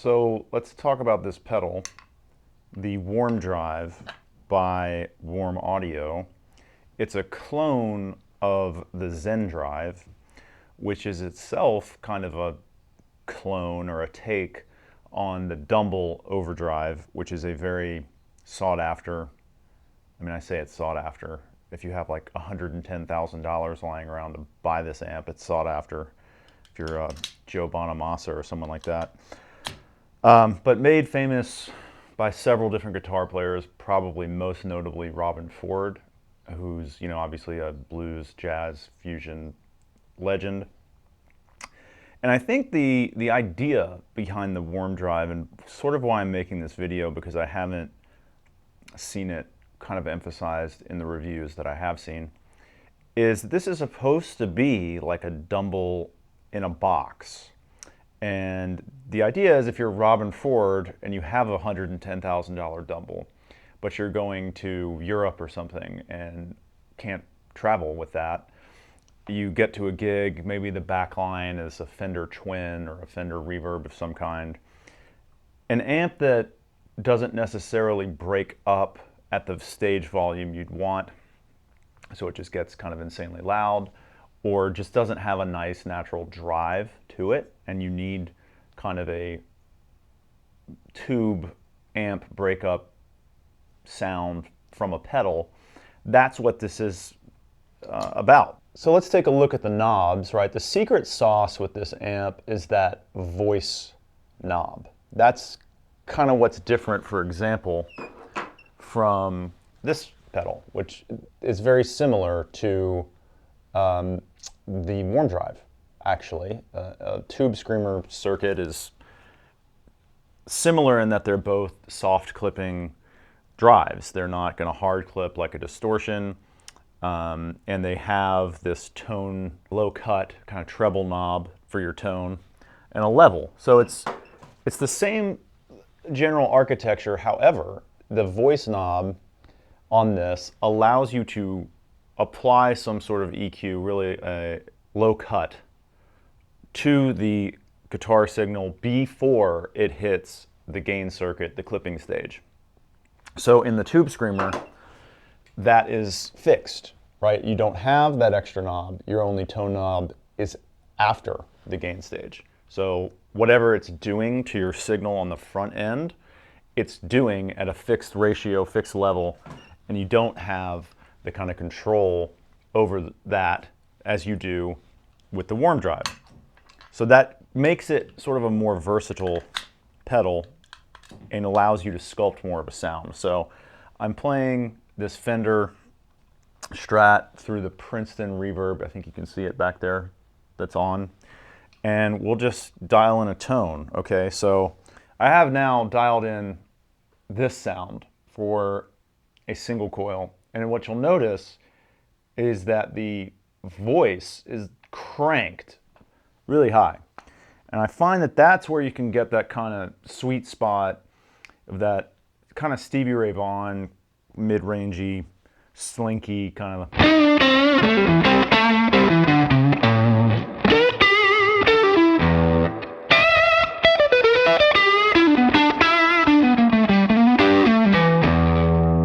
So let's talk about this pedal, the Warm Drive by Warm Audio. It's a clone of the Zen Drive, which is itself kind of a clone or a take on the Dumble overdrive, which is a very sought after, I say it's sought after. If you have like $110,000 lying around to buy this amp, it's sought after. If you're Joe Bonamassa or someone like that. But made famous by several different guitar players, probably most notably Robben Ford, who's, obviously a blues, jazz, fusion legend. And I think the idea behind the Warm Drive, and sort of why I'm making this video, because I haven't seen it kind of emphasized in the reviews that I have seen, is this is supposed to be like a Dumble in a box. And the idea is, if you're Robben Ford and you have a $110,000 Dumble, but you're going to Europe or something and can't travel with that, you get to a gig, maybe the back line is a Fender Twin or a Fender Reverb of some kind. An amp that doesn't necessarily break up at the stage volume you'd want, so it just gets kind of insanely loud, or just doesn't have a nice natural drive to it, and you need kind of a tube amp breakup sound from a pedal. That's what this is about. So let's take a look at the knobs, right? The secret sauce with this amp is that voice knob. That's kind of what's different, for example, from this pedal, which is very similar to the Warm Drive, actually. A tube screamer circuit is similar in that they're both soft clipping drives. They're not going to hard clip like a distortion, and they have this tone, low cut kind of treble knob for your tone, and a level. So it's the same general architecture. However, the voice knob on this allows you to apply some sort of EQ, really a low cut, to the guitar signal before it hits the gain circuit, the clipping stage. So in the Tube Screamer, that is fixed, right? You don't have that extra knob. Your only tone knob is after the gain stage. So whatever it's doing to your signal on the front end, it's doing at a fixed ratio, fixed level, and you don't have the kind of control over that as you do with the Warm Drive. So that makes it sort of a more versatile pedal and allows you to sculpt more of a sound. So I'm playing this Fender Strat through the Princeton reverb. I think you can see it back there that's on. And we'll just dial in a tone, okay? So I have now dialed in this sound for a single coil. And what you'll notice is that the voice is cranked really high. And I find that that's where you can get that kind of sweet spot of that kind of Stevie Ray Vaughan, mid-rangey, slinky kind of.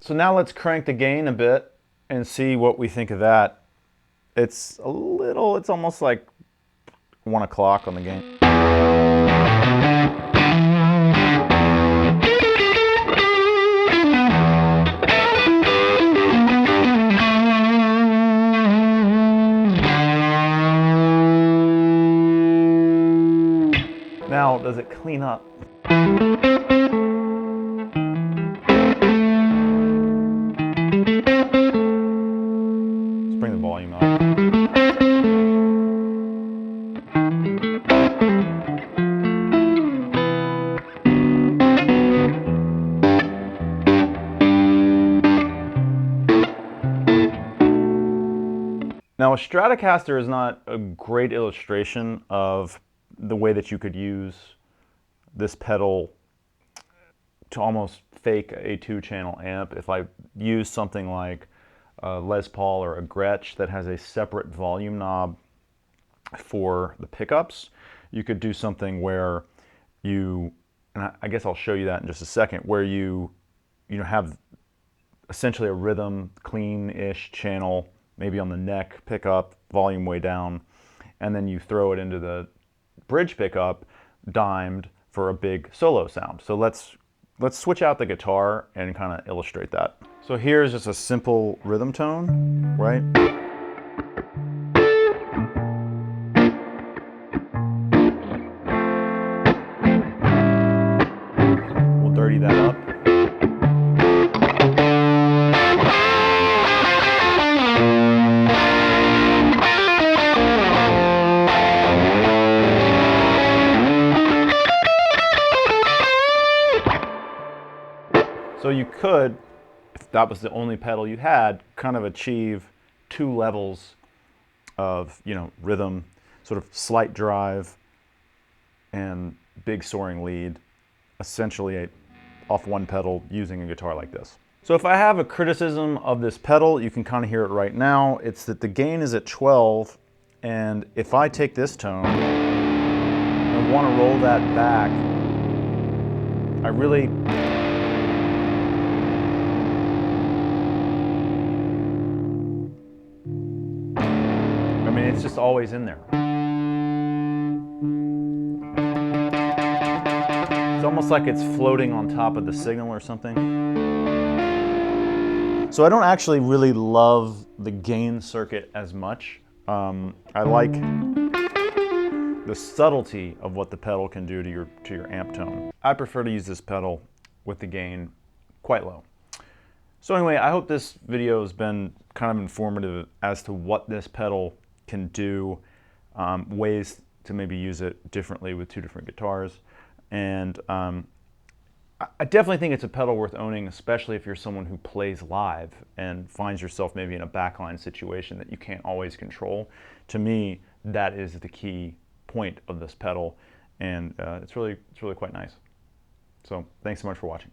So now let's crank the gain a bit and see what we think of that. It's almost like 1 o'clock on the gain. Now, does it clean up? Let's bring the volume up. Now, a Stratocaster is not a great illustration of the way that you could use this pedal to almost fake a 2-channel amp. If I use something like a Les Paul or a Gretsch that has a separate volume knob for the pickups, you could do something where you and I guess I'll show you that in just a second, where you have essentially a rhythm, clean-ish channel, maybe on the neck pickup, volume way down, and then you throw it into the bridge pickup, dimed, for a big solo sound. So let's switch out the guitar and kind of illustrate that. So here's just a simple rhythm tone, right? We'll dirty that up. So you could, if that was the only pedal you had, kind of achieve 2 levels of, rhythm, sort of slight drive and big soaring lead, essentially off one pedal using a guitar like this. So if I have a criticism of this pedal, you can kind of hear it right now. It's that the gain is at 12, and if I take this tone and want to roll that back, I really... it's just always in there. It's almost like it's floating on top of the signal or something. So I don't actually really love the gain circuit as much. I like the subtlety of what the pedal can do to your amp tone. I prefer to use this pedal with the gain quite low. So anyway, I hope this video has been kind of informative as to what this pedal can do, ways to maybe use it differently with 2 different guitars. And I definitely think it's a pedal worth owning, especially if you're someone who plays live and finds yourself maybe in a backline situation that you can't always control. To me, that is the key point of this pedal, and it's really quite nice. So thanks so much for watching.